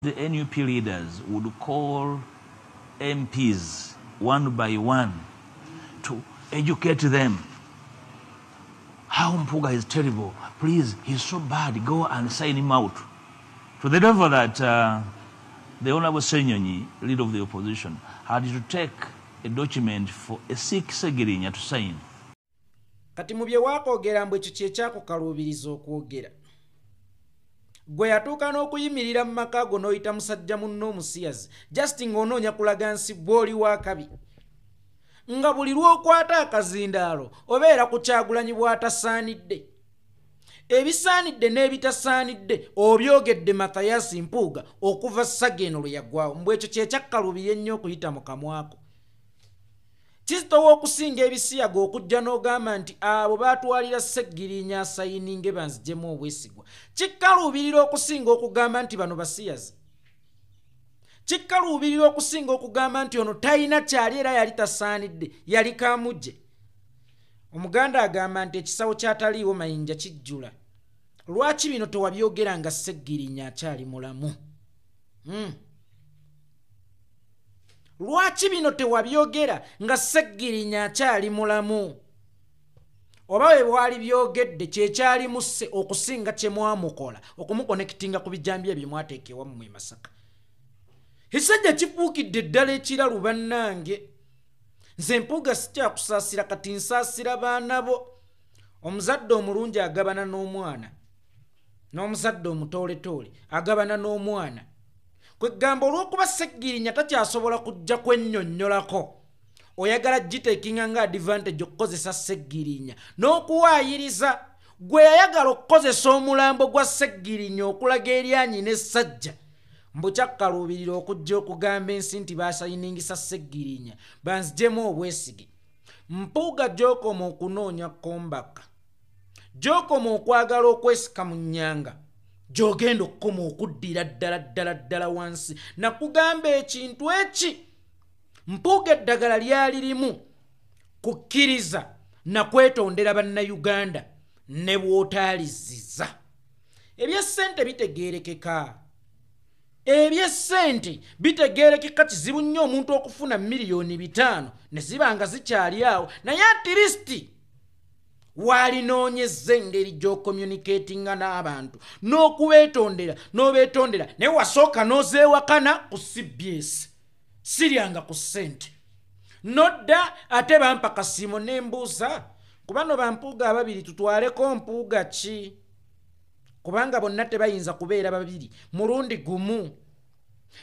The NUP leaders would call MPs one by one to educate them. How Mpuga is terrible. Please, he's so bad. Go and sign him out. To the level that the Honorable Senyonyi, leader of the opposition, had to take a document for a Sikh Segirinya to sign. Kati mu bye wakoogera mbu ekyo kye kyakukaluubiriza okwogera. Gwe yatuuka n'okuyimirira mu maka go n'oyita musajja munno omusiyazi just ng'onoonya kulaga nsi bw'oli wa kabi. Nga buli lw'okwata akazindaalo obeera ku Kyagulanyi bw'atasaanidde. Ebisaanidde n'ebitasaanidde obyogedde Mathias Mpuuga okuva Ssageno lwe yaggwawo. Mbwe ekyo kye kyakkaluubirira ennyo okuyita mu kamwako. Kizitowa okusinga ebisiyaga okujja n'ogamba nti abo baatwalira Ssegirinya asayininge banzijemu obwesigwa. Kikkaluubirira okusinga okugamba nti bano basiyazi. Kikkaluubirira okusinga okugamba nti ono talina kyali era yali tasaanidde, yali kaamujje. Omuganda agamba nti ekisawo kyataliiwo mayinja kijjula. Lwaki bino tewabyogera nga Ssegirinya akyali mulamu? Lwaki bino tewabyogera nga Ssegirinya akyali mulamu? Oba we bwali byogedde kyekyali musse okusinga kye mwamukola okumukonekitinga ku bijambye bye mwateeka ewammwe e Masaka. Ekisajja kifuukidde ddala ekiralu bannange. Nze Mpuuga sikyakusaasira kati nsaasira baana bo. Omuzadde omulungi agabana n'omwana, n'omuzadde omutooletoole agabana n'omwana. Kwe gamba olw'okuba Ssegirinya takyasobola kujja kwennyonnyolako, oyagala giteekinga nga advantage okukozesa Ssegirinya n'okuwaayiriza. Gwe yayagala okukozesa omulambo gwa Ssegirinya okulaga eryanyi n'essajja. Mbu kyakkaluubirira okujja okugamba ensi nti baasayiningisa Ssegirinya banzijemu obwesige. Mpuuga gy'okoma okunoonya kombaka, gy'okoma okwagala okwesika mu nnyanga, gy'ogenda okukoma okuddira ddala wansi. Nakugamba ekintu eki. Mpuuga eddagala lyali limu kukkiriza na kwetondera bannayuganda ne bw'otaaliziza. Eby'essente bitegeerekeka. Eby'essente bitegeerekeka kizibu nnyo omuntu okufuna miliyoni 5 ne ziba nga zikyali awo, naye at least walinoonyezza engeri gy'ocommunicatinga n'abantu n'okubeetondera n'obeetondera naye wasooka n'ozeewakana ku CBS siryanga ku ssente. Nodda ate bampa kasiimo n'embuuza ku bano Bampuuga ababiri tutwaleko Mpuuga ki? Kubanga bonna tebayinza kubeera babiri mulundi gumu.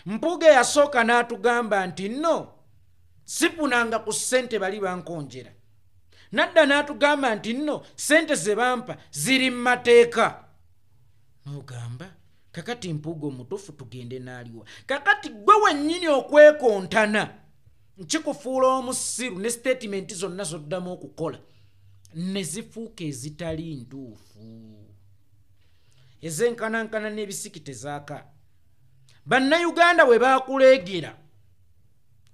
Mpuuga yasooka n'atugamba nti no, sifunanga ku ssente bali bankonjera. Nadda n'atugamba nti no, ssente ze bampa ziri mu mateeka. N'ogamba kakati Mpuuga omutuufu tugende n'aliwa. Kakati gwe wennyini okwekontana nkikufuula omusiru ne statement zonna z'oddamu okukola ne zifuuka ezitali ntuufu. Ezenkanankana n'ebisiki tezaaka. Bannayuganda bwe baakuleegera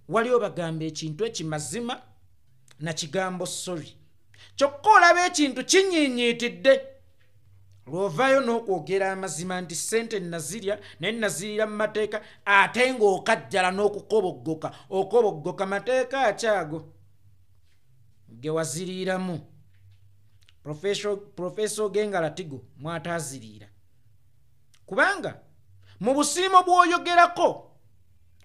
waliwo bagamba ekintu ekimazima na kigambo sorry. Kyokka olaba ekintu kinyiinyiitidde. Lw'ovaayo n'okwogera amazima nti ssente nazirya naye nazirira mu mateeka ate ng'okajjala n'okukoboggoka. Okoboggoka mateeka akyago ge waziriiramu. Professor Gengala Tigo mwataaziriira. Kubanga mu busiimo bw'oyogerako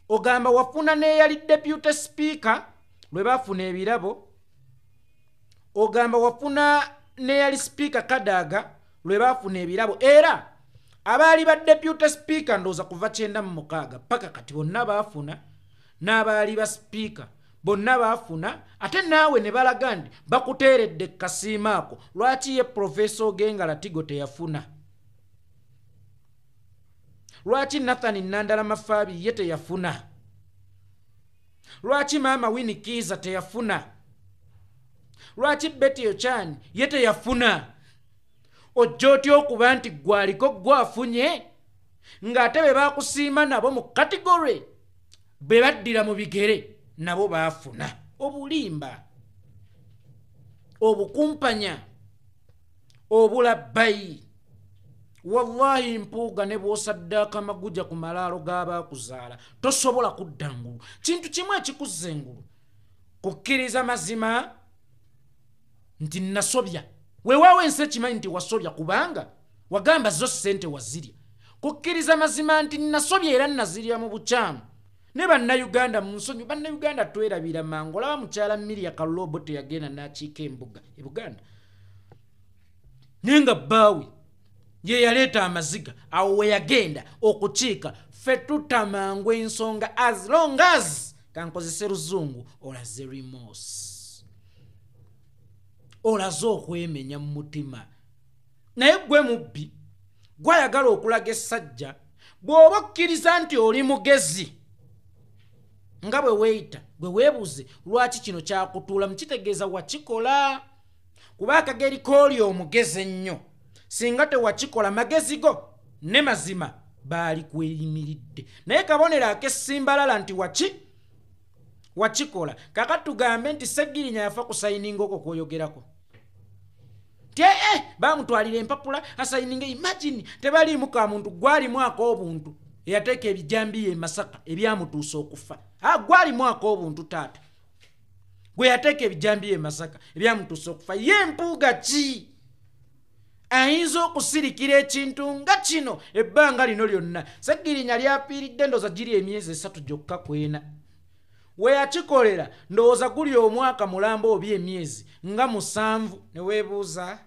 ogamba wafuna n'eyali deputy speaker lwe baafuna ebirabo, ogamba wafuna n'eyali speaker Kadaga lwe baafuna ebirabo, era abaali ba deputy speaker ndowooza kuva 96 paka kati bonna baafuna, n'abaali ba speaker bonna baafuna, ate naawe ne balaga nti bakuteeredde kasiima ako. Lwaki ye Professor Gengala Tigo teyafuna? Lwaki Nathan Nandala Mafaabi ye teyafuna? Lwaki Maama Winnie Kiza teyafuna? Lwaki Betty Ochan ye teyafuna? Ojja otya okuba nti gwaliko gwafunye ng'ate be baakusiima nabo mu category be baddira mu bigere nabo baafuna? Obulimba, obukumpanya, obulabbayi, wallahi mpuuga ne bw'osaddaaka maguja ku malaalo g'abaakuzaala tosobola kudda ngulu. Kintu kimu ekikuzza engulu kukkiriza mazima nti nasobya. Weewaawo ensi ekimanyi nti wasobya kubanga wagamba zo ssente wazirya. Kukkiriza mazima nti nasobya era nazirya mu bukyamu. Ne bannayuganda mu nsonyi, bannayuganda twerabira mangu. Olaba mukyala Miria Kalobo teyagenda n'akiika embuga e Buganda. Naye nga bbaawe ye yaleeta amaziga awo we yagenda okukiika. Ffe tutamangu ensonga as long as kankozese luzungu olaze remorse. Olaze okwemenya mu mutima. Naye gwe mubbi gwayagala okulaga essajja bw'oba okkiriza nti oli mugezi nga bwe weeyita bwe weebuuze lwaki kino kyakutuula mukitegeeza wakikola. Kuba akageri kooli omugezi ennyo singa tewakikola magezi go ne mazima baali kweyimiridde. Naye kabonero ak'essimbalala nti wakikola. Kakati tugambe nti Sseggirinya yafa ku sayininga okwo kw'oyogerako. Bamutwalira empapula asayininga. Imagine tebaliimu ka muntu gwalimu ak'obuntu eyateeka ebijambiya e Masaka ebyamutuusa okufa. Gwalimu ak'obuntu taata gwe yateeka ebijambiya e Masaka ebyamutuusa okufa. Ye mpuuga ki ayinza okusirikira ekintu nga kino ebbanga lino lyonna? Sseggirinya lyafiiridde ndowooza giri emyezi 3 gyokka kwena. We yakikolera ndowooza guli omwaka mulamba oba emyezi nga 7. Ne weebuuza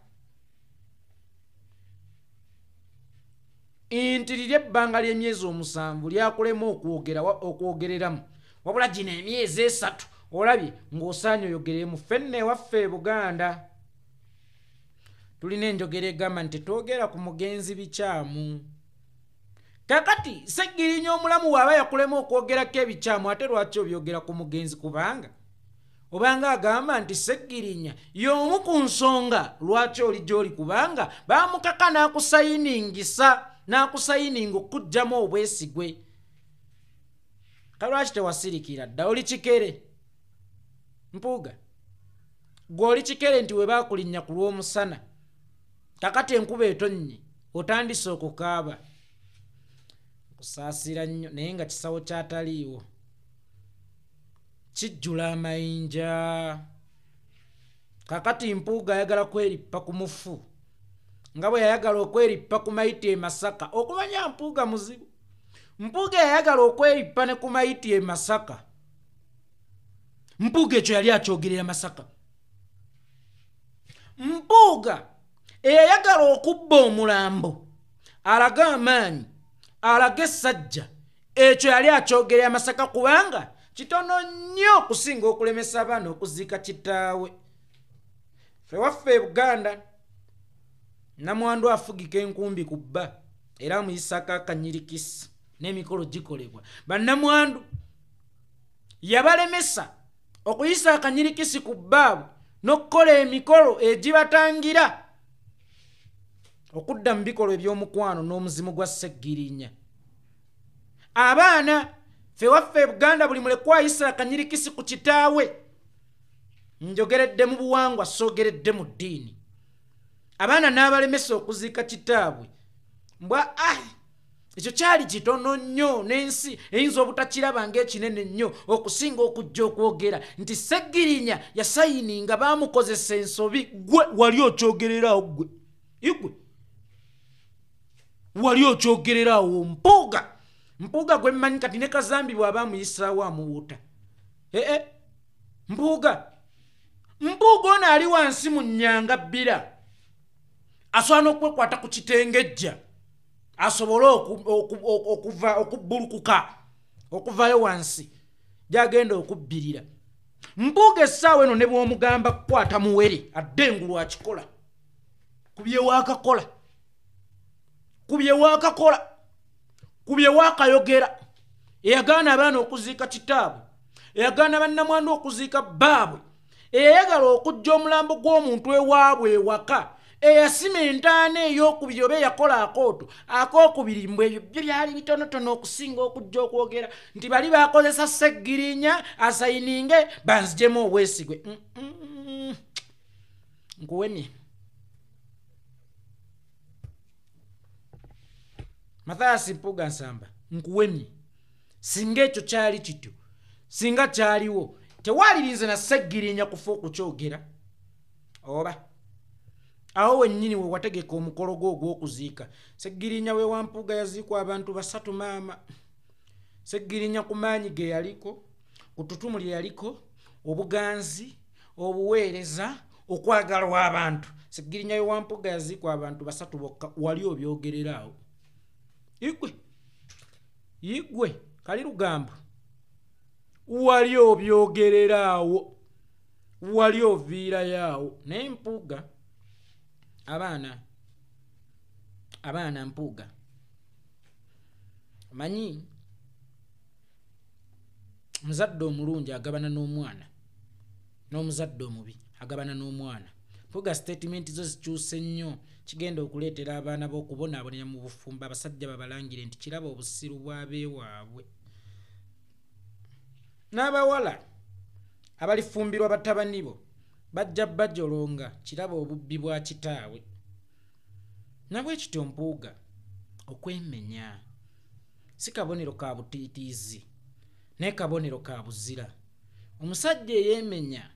nti liri ebbanga ly'emyezi 7 lyakulema okwogereramu, wabula gino emyezi 3 olabye ng'osaanye oyogeremu. Ffenna ewaffe e Buganda tulina enjogera egamba nti twogera ku mugenzi bikyamu. Kakati Sseggirinya omulamu waaba yakulema okwogerako ebikyamu ate lwaki obyogera ku mugenzi? Kubanga obanga agamba nti Sseggirinya y'omu ku nsonga lwaki oli gy'oli, kubanga baamukaka n'akusayininga okuggyamu obwesigwe. Kalwaki tewasirikira dda? Oli kikere mpuuga, gwe oli kikere nti we baakulinnya ku lw'omusana kakati enkuba etonnye otandise okukaaba. Kusaasira nnyo naye nga kisawo kyataliiwo kijjula amayinja. Kakati mpuuga ayagala kwerippa ku mufu nga bwe yayagala okwerippa ku Mayiti e Masaka. Okumanya mpuuga muzibu. Mpuuga yayagala okwerippa ne ku Mayiti e Masaka. Mpuuga ekyo yali akyogerera Masaka. Mpuuga eyayagala okubba omulambo alaga amaanyi alaga essajja ekyo yali akyogerera Masaka, kubanga kitono nnyo okusinga okulemesa abaana okuziika kitaawe. Ffe waffe e Buganda namwandu afugika enkumbi ku bba era amuyisako akanyirikisi n'emikolo gikolebwa. Bannamwandu yabalemesa okuyisa akanyirikisi ku bbaabwe n'okukola emikolo egibatangira okudda mu bikolo eby'omukwano n'omuzimu gwa Sseggirinya. Abaana ffe waffe e Buganda buli mulekwa ayisa akanyirikisi ku kitaawe. Njogeredde mu buwangwa soogeredde mu ddiini. Abaana n'abalemesa okuziika kitaabwe mbwa ekyo kyali kitono nnyo n'ensi eyinza obutakiraba ng'ekinene nnyo okusinga okujja okwogera nti Sseggirinya yasayininga baamukozesa ensobi. Gwe wali okyogererawo gwe? Igwe wali okyogererawo? Mpuuga gwe mmanyi kati ne Kazambi bw'aba amuyisaawo amuwuuta. Mpuuga ono ali wansi mu nnyanga bbira asobola n'okwekwata ku kitengejja asobole okubbulukuka okuvayo wansi gy'agenda okubbirira. Mpuuga essaawa eno ne bw'omugamba kukwata muwere adde engulu akikola. Kubye waakayogera. Eyagaana abaana okuziika kitaabwe, eyagaana bannamwandu okuziika bbaabwe, eyayagala okujja omulambo gw'omuntu ewaabwe ewaka, eyasima entaana ey'okubiri oba eyakola akooto akookubiri. Mbwe ebyo byo byali bitonotono okusinga okujja okwogera nti bali baakozesa Sseggirinya asayininge banzijemu obwesigwe. Nkuwemye Mathias Mpuuga Nsamba nkuwemye singa ekyo kyali kityo singa kyaliwo tewalirinze na Sseggirinya kufa okukyogera oba awo wennyini we wategeka omukolo gwo ogw'okuziika. Sseggirinya we Wampuuga yaziikwa abantu 3 maama. Sseggirinya ku maanyi ge yaliko, ku ttutumu lye yaliko, obuganzi, obuweereza, okwagalwa abantu. Sseggirinya we Wampuuga yaziikwa abantu 3 bokka. Wali obyogerera awo igwe kali lugambo wali obyogerera awo wali oviira yaawo. Naye Mpuuga abaana Mpuuga manyi muzadde omulungi agabana n'omwana n'omuzadde omubi agabana n'omwana. Mpuuga statement zo zikyuse nnyo, kigenda okuleetera abaana b'okubonaabonera mu bufumbo abasajja babalangire nti kiraba obusiru bw'abeewaabwe. N'abawala abalifumbirwa batabani bo bajja bajolonga kiraba obubbi bwa kitaawe. Nabwe kityo Mpuuga okwemenya si kabonero ka butiitiizi naye kabonero ka buzira. Omusajja eyeemenya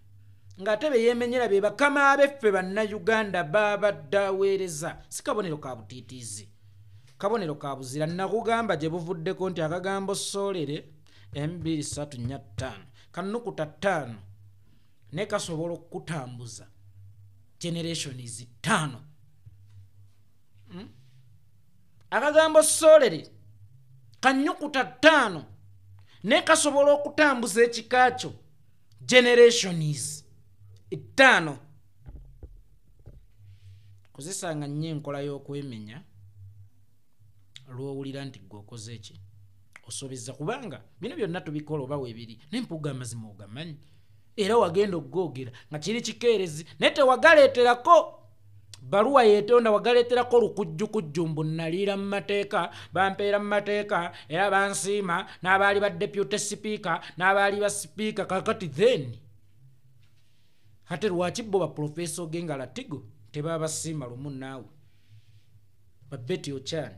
ng'ate be yeemenyera be bakama abeffe bannayuganda babadde aweereza si kabonero ka butiitiizi, kabonero ka buzira. Nakugamba gye buvuddeko nti akagambo soolere 2345 kannukuta 5 ne kasobola okutambuza generations 5. Akagambo soolere kannukuta 5 ne kasobola okutambuza ekikakyo generations 5. Kozesanga nnyo enkola y'okwemenya lw'owulira nti gwe okoze eki osobezza, kubanga bino byonna tubikola oba weebiri. N'Empuuga amazima ogamanyi era wagenda okugogera nga kiri kikeerezi naye tewagaleeterako baluwa yeetonda, wagaleeterako lukujjukujju mbu naliira mu mateeka bampeera mu mateeka era bansiima n'abaali ba deputy speaker n'abaali ba speaker. Kakati then ate lwaki bo ba Professor Ogenga Latigo tebabasiima lumu naawe, ba Betty Ochan,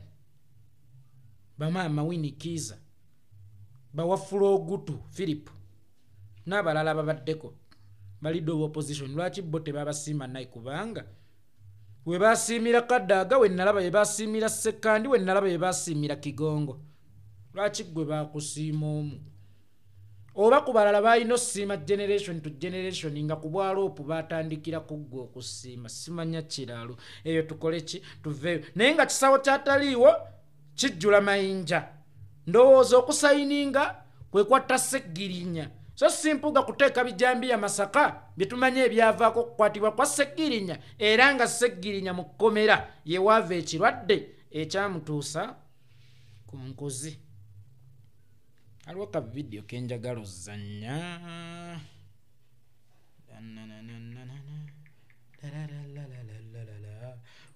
ba Maama Winnie Kiza, ba Wafula Ogutu Philip n'abalala babaddeko balidde opposition. Lwaki bo tebabasiima naye? Kubanga we basiimira Kadaaga, we nalaba ye basiimira Ssekandi, we nalaba ye basiimira Kigongo. Lwaki gwe bakusiima omu? Oba ku balala balina osiima generation to generation nga ku bwaloopu batandikira ku ggwe okusiima. Simanya kiraalo eyo tukole ki tuveeyo. Naye nga kisawo kyataliiwo kijjula mayinja, ndowooza okusayininga kwe kwatta Sseggirinya. So si Mpuuga kuteeka bijambiya Masaka bye tumanye ebyavaako okukwatibwa kwa Sseggirinya, era nga Sseggirinya mu kkomera ye waava ekirwadde ekyamutuusa ku nkozi. Aliwo ka video ke njagala ozannya.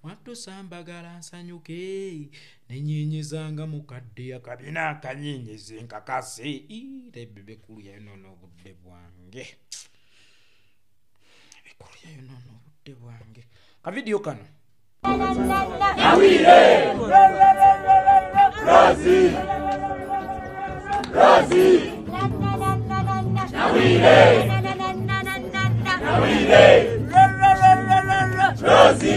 Watusambagala nsanyuke nenyenyezanga mukadde akabina akanyenyeze nkakase. Ebbe kulu yayonoona obudde bwange, ebikulu yayonoona obudde bwange. Ka video kano Nawire Rozi Rozi Nawire Nawire Rozi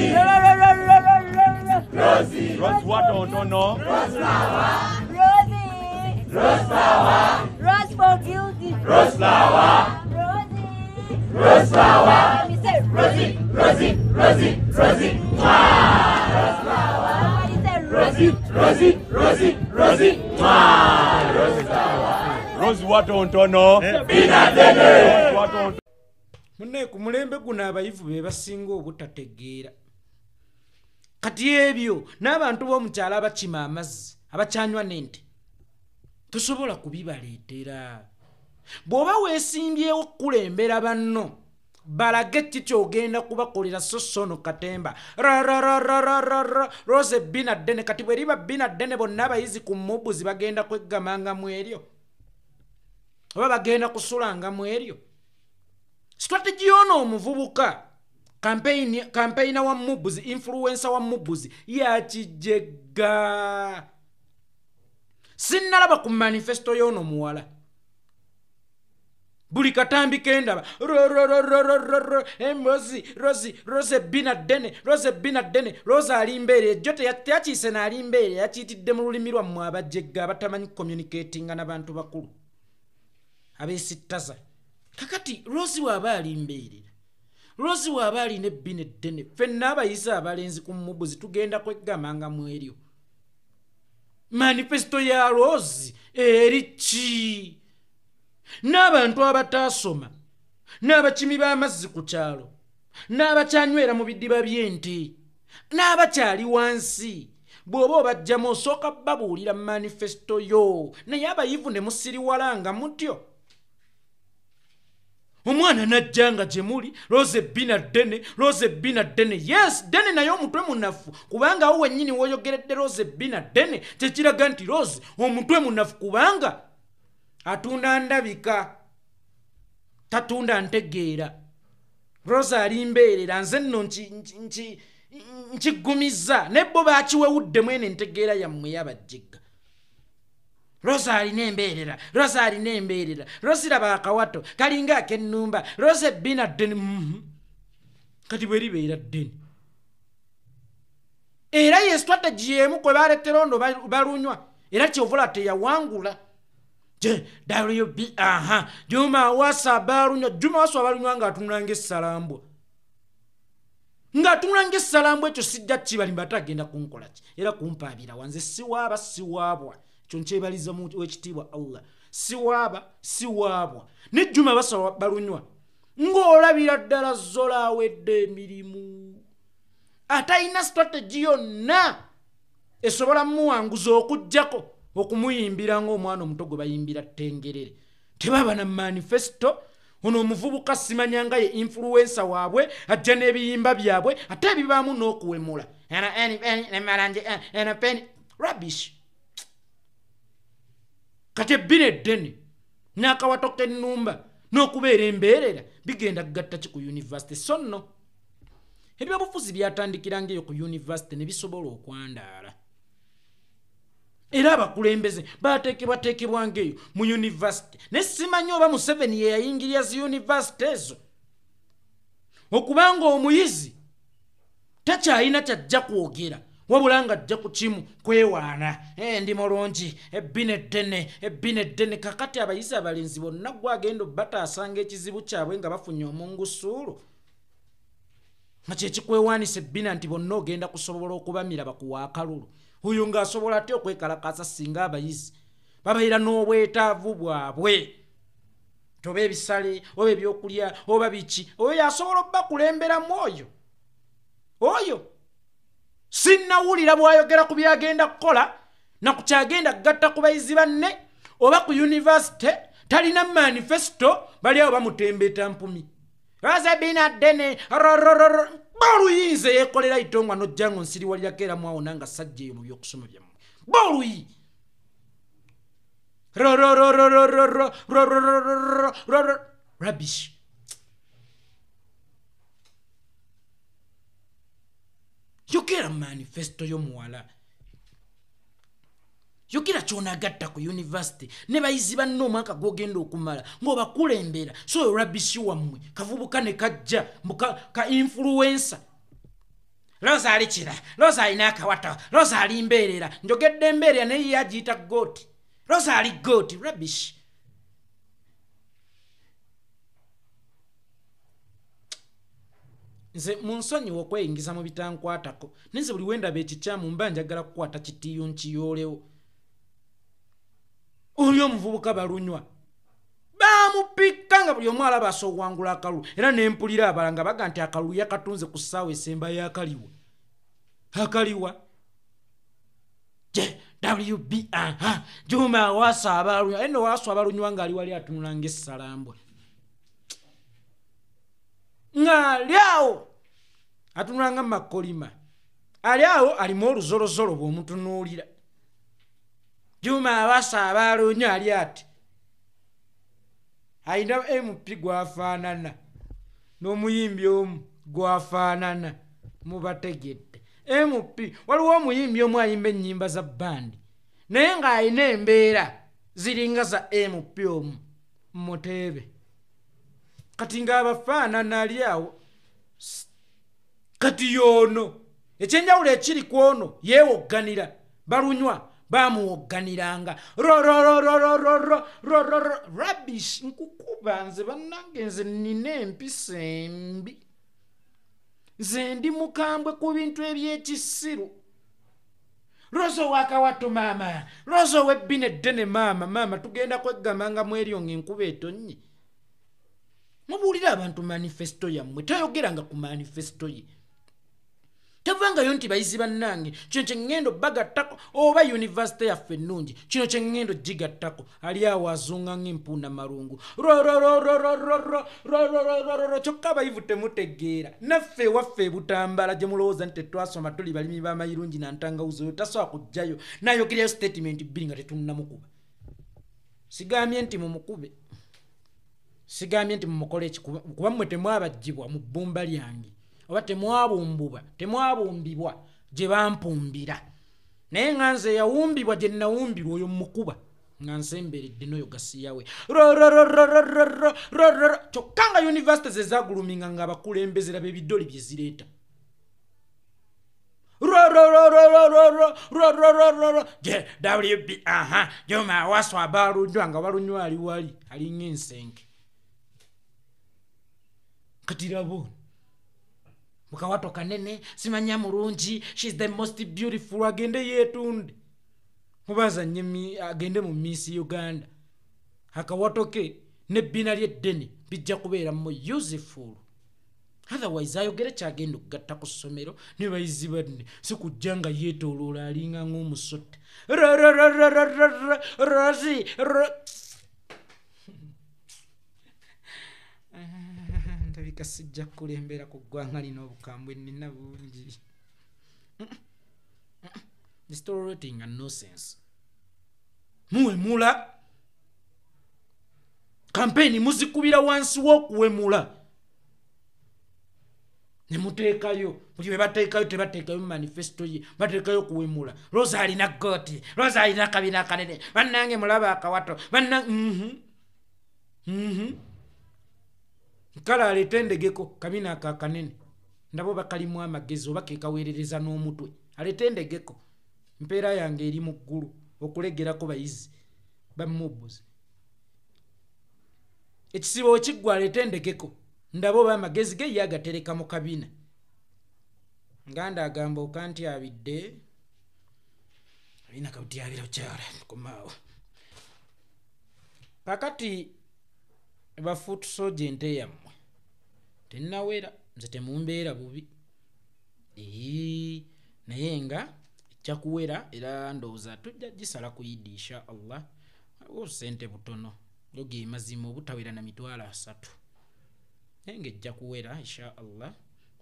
Rosie. Rose what or no? Rose flower. Rosie. Rose flower. Rose for guilty. Rose flower. Rosie. Rose flower. Let me say Rosie. Rosie. Rosie. Rosie. Rose flower. Somebody say Rosie. Rosie. Rosie. Rosie. Rose flower. Rose what or no? Bina dene. Rose what or munne ku mulembe guno abayivu be basinga obutategeera. Kati ebyo n'abantu b'omukyala abakima amazzi abakyanywa n'ente tosobola kubibaleetera. Bw'oba weesimbyewo okukulembera banno balage ki ky'ogenda kubakolera. Sosono Katemba Rose Bina Dene. Kati bwe liba Bina Dene bonna abayizi ku mubuzi bagenda kweggamanga mu eryo oba bagenda kusulanga mu eryo. Strategy ono omuvubuka campaigner wa mubuzi, influencer wa mubuzi yakijega sinnalaba ku manifesto y'ono muwala buli katambi kendaba Rose Binadene Rose ali mbeere jo teyakiise n'ali mbeere yakiyitidde mu lulimi lwammwe abajjegga abatamanyi communicatinga n'abantu bakulu abeesittaza kakati Rose bw'aba ali mbeerera Rose bw'aba alina ebbina eddene ffenna abayizi abalenzi ku mubuzi tugenda kweggamanga mu eryo manifesto ya Rose eri ki n'abantu abataasoma n'abakimi b'amazzi ku kyalo n'abakyanywera mu bidiba by'ente n'abakyali wansi bw'oba obajjamu osooka babuulira manifesto yo naye abayivu ne musiriwalanga mutyo omwana najja nga gye muli Rose Binadene yes dene naye omutwe munafu kubanga awo wennyini w'oyogeredde Rose Binadene kyekiraga nti Rose omutwe munafu kubanga atunda ndabika tatunda ntegeera Rose ali mbeerera nze nno nkigumiza nebbo baakiwewuddemu eno entegeera yammwe y'abajjegga Rose alina embeerera Rose raba akawato kalinga ak'ennumba Rose Binadene kati bwe libeera ddene era ye strategy y'emu kwe baaleetera ono balunywa era kyovula teyawangula WB Juma wasa balunywa ng'atunula ng'essalambwa ekyo sijja kibalimba atagenda kunkola ki era kumpaabira wanze siwaabwa ekyo nkyebaliza mu w'ekitiibwa Allah siwaabwa ne Juma basa balunywa ng'olabira ddala Zola awedde emirimu atalina strategy yonna esobola muwanguza okuggyako okumuyimbira ng'omwana omuto gwe bayimbira Ttengerere tebaba na manifesto ono omuvubuka simanyanga ye influencer waabwe ajja n'ebiyimba byabwe ate ebibaamu n'okuwemula rubbish kati ebbina eddene n'akawato k'ennumba n'okubeera embeerera bigenda kugatta ki ku university so nno ebyobufuzi byatandikiranga eyo ku university ne bisobola okwandaala era abakulembeze bateekebwanga eyo mu university ne simanyi oba Museveni ye yayingirya zi university ezo okubanga omuyizi takyalina kyajja kwogera wabula nga ajja ku kimu kwewaana ndi mulungi ebbina eddene kakati abayizi abalenzi bonna gwagenda bataasanga ekizibu kyabwe nga bafunye omungusuulu nga kyekikwewaanisa ebbina nti bonna ogenda kusobola okubamira bakuwa akalulu oyo ng'asobola ate okwekalakaasa singa abayizi babeera n'obwetaavu bwabwe toba ebisale oba ebyokulya oba biki oyo yasobola obbakulemberamu oyo sinnawulira bw'ayogera ku byagenda kukola na ku kyagenda kugatta ku bayizi banne oba ku university talina manifesto bali awo bamutembeeta mpumi Rose Binadene boluyinze yeekolera itongwa n'ojja ngo nsiriwalirako era mwawona nga sajja eyo mu byokusoma byammwe boluyi rubbish yogera manifesto y'omuwala yogera ky'onagatta ku university ne bayizi banno omwaka gw'ogenda okumala ng'obakulembera so oyo rubbish wammwe kavubuka ne kajja ka influencer Rose ali kira Rose alina akawato Rose ali mbeerera njogedde embeerera naye yagiyita gooti Rose ali gooti rubbish nze munsonyiwa okweyingiza mu bitankwatako nenze buli wendaba ekikyamu mba njagala kukwata kitiyo nkiyoolewo oyo omuvubuka balunywa bamupikka nga buli omu alaba asowangula akalulu era nempulira abalanga baga nti akalulu yakatunze ku ssaawa esemba y'akaliwa WB Juma wasa abalunywa eno wasa abalunywa ng'ali wali atunula ng'essalambwa ng'ali awo atunula nga makolima ali awo alimu oluzolozolo bw'omutunuulira Juma wasa abalunywa ali ati alina MP gwafaanana n'omuyimbi omu gwafaanana mubategedde MP waliwo omuyimbi omu ayimba ennyimba za bandi naye ng'alina embeera ziringa za MP omu Muteebe. Kati ng'abafaanana ali awo. Kati y'ono ekyenjawulo ekiri ku ono yeewogganira balunywa baamuwogganiranga rubbish. Nkukuba nze bannange, nze nnina empisa embi, nze ndi mukambwe ku bintu eby'ekisiru. Rozo wakawato maama, Rozo webbina eddene maama, tugenda kweggamanga mu eryo ng'enkuba etonnye. Mubuulira abantu manifesto yammwe, toyogeranga ku manifesto ye. Tavangayo nti bayizi bannange kino kye ŋŋendo bagattako, oba yunivasite yaffe ennungi kino kye ŋŋendo gigattako. Ali awo azunga ng'empuuna malungu. Kyokka abayivu temutegeera. Naffe ewaffe Butambala gye mulowooza nti tetwasoma tuli balimi b'amayirungi na ntangawuzi, oyo tasobola kujjayo n'ayogererayo statement bbiri nga tetunnamukuba. Sigambye nti mumukube, sigambye nti mumukole eki, kuba mmwe temwabajjibwa mu bbumba lyange, oba temwabumbibwa gye bampumbira. Naye nga nze yawumbibwa gye nawumbirwa, oyo mukuba nga nsemberedde n'oyo gasiyawe. Kyokka nga yunivasite ze zaguluminga nga abakulembeze laba ebidoli bye zireeta. WB Juma Awaswa balunywa nga balunywa ali wali alinga ensenke. Kati rabo mukawato kanene simanya mulungi, she's the most beautiful, agende yetunde mubaza nyemi agende mu Miss Uganda, akawato ke ne bina lye ddene bijja kubeera mu useful. Otherwise ayogere kyagenda okugatta ku ssomero ne bayizi banne si kujja nga yeetooloola alinga ng'omusotte. Rozi ndabika sijja kulembera ku ggwanga lino obukambwe nina bungi. This tolerating and nonsense. Muwemula kampeni muzikubira wansi w'okuwemula ne muteekayo buli bwe bateekayo tebateekayo mu manifesto ye, bateekayo kuwemula. Rosa alina goti, Rosa alina kabina kanene, bannange mulaba akawato kala aleeta endegeko kabina aka kanene ndabo bakalimu amagezi oba kekaweerereza n'omutwe. Aleeta endegeko, mpeera yange eri mu ggulu okulegerako bayizi bamubuzi. Ekisibo kiggwa aleeta endegeko ndabo oba amagezi ge ye agatereka mu kabina. Nganda agamba okanti abidde abina kauti abira kyala komaawo. Kakati bafuutu soja ente yammwe tennawera, nze temumbeera bubi naye nga ejja kuwera era ndowooza tujja gisala ku Idi insha Allah. Waliwo ssente butono yoge mazima obutawera na $3 naye nga ejja kuwera insha Allah.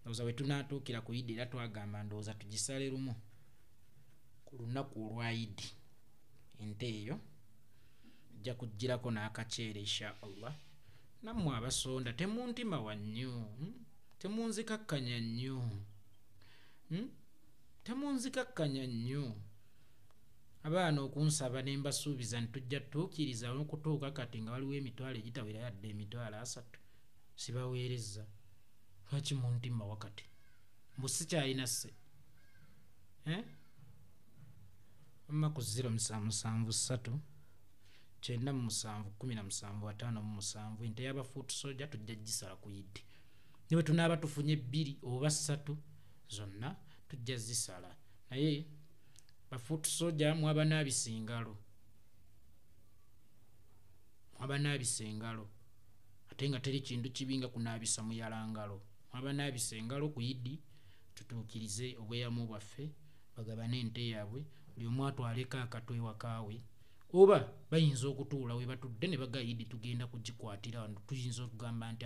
Ndowooza we tunaatuukira ku Idi era twagamba ndowooza tugisale lumu ku lunaku olwa Idi. Ente eyo ejja kugirako n'akaceere insha Allah. Nammwe abasonda temuntima nnyo, temunzikakkanya nnyo, temunzikakkanya nnyo. Abaana okunsaba ne mbasuubiza nti tujja tutuukiriza okutuuka kati nga waliwo emitwalo egitawera yadde $3 sibaweereza. Lwaki muntima wakati mbu sikyalina sse amma ku 0773 977 ente y'abafuutu soja tujja gisala ku Idi. Ne bwe tunaaba tufunye 2 oba 3 zonna tujja zisala. Naye bafuutu soja mwaba n'abisengalo, mwaba n'abisengalo ate nga teri kintu kibi nga kunaabisa muyalangalo. Mwaba n'abisengalo ku Idi tutuukirize obweyamu bwaffe, bagabane ente yaabwe, buli omu atwaleko akatwe wakaawe. Oba bayinza okutuula we batudde ne baga Idi tugenda kugikwatira wano, tuyinza okugamba nti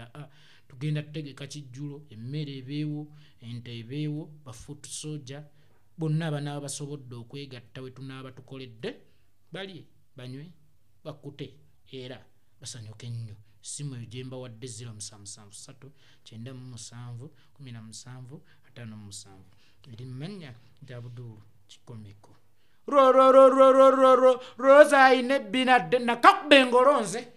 tugenda tutegeka kijjulo, emmere ebeewo, ente ebeewo, bafuutu soja bonna abanaaba basobodde okwegatta we tunaaba tukoledde balye banywe bakute era basanyuke nnyo. Simu eyo gye mbawadde 0773 977 17 57 eri mu mannya ga Abdul Kikomeko. roza ayina ebbinadde nakakubengolonze